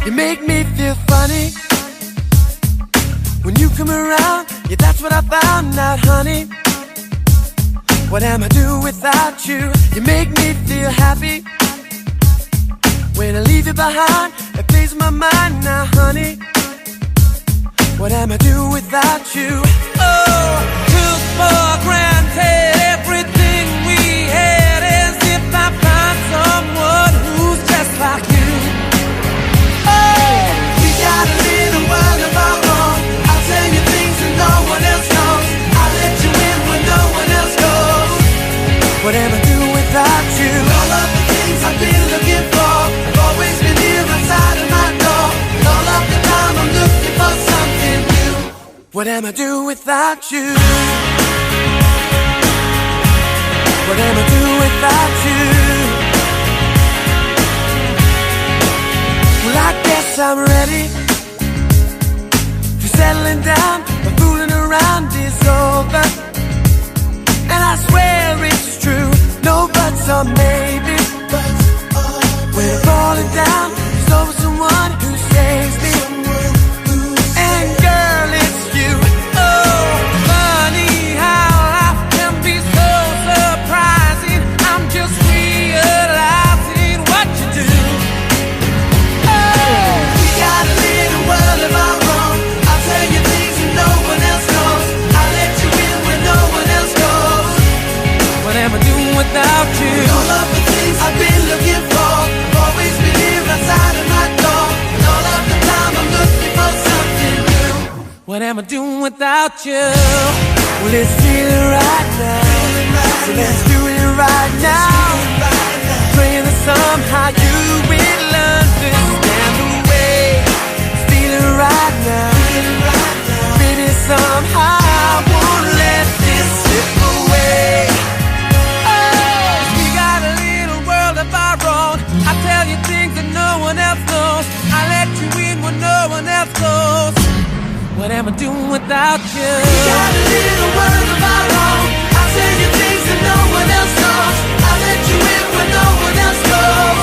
You make me feel funny when you come around. Yeah, that's what I found out, honey. What am I do without you? You make me feel happy when I leave you behind. It plays my mind now, honey. What am I do without you? Oh, took for granted everything we had, as if I found someone who's just like you. Oh, we got a little world of our own. I'll tell you things that no one else knows. I'll let you in when no one else goes. What am I do without you? All of the things I've been looking for have always been here outside of my door. And all of the time I'm looking for something new. What am I do without you? What am I do without you? Well, I guess I'm ready for settling down. The fooling around is over, and I swear it's true. No buts or maybes. When I'm falling down, there's always someone who saves me. And girl, it's you. Oh, funny how life can be so surprising. I'm just realizing what you do. Oh, we got a little world of our own. I'll tell you things that no one else knows. I'll let you in when no one else goes. What am I doing without you? All of the things I've been looking for have always been here outside of my door. And all of the time I'm looking for something new. What am I doing without you? Well, let's feel it right now. So let's do it right now. Praying that somehow you will understand the way. Let's feel it right now. Maybe somehow I won't let this slip away. Oh, we got a little world of our own. I tell you things that no one else knows. I let you in when no one else goes. What am I doing without you? We got a little world of our own. I tell you things that no one else knows. I let you in when no one else goes.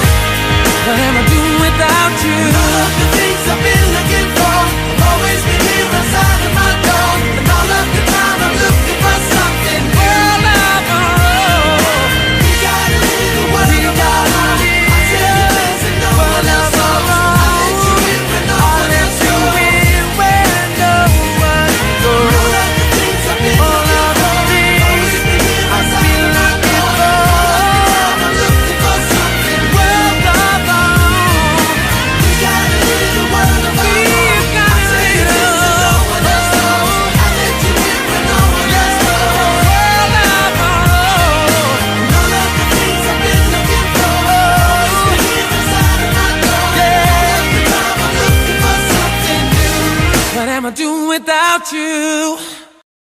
What am I doing without you? All of the things I've been looking for have always been here outside of my door. And all of the time I'm looking for something new. World of our own. We got a little world of our own. I tell you things that no one else knows. I let you in when no one else goes. All of the things I've been looking for have always been here outside of my door. I'm looking for something. World of our own. We got a little world of our own. I tell you things that no one else knows. I let you in when no one else goes. World of our own. And all of the things I've been looking for have always been here inside of my door. All of the time I'm looking for something new. What am I doing without you?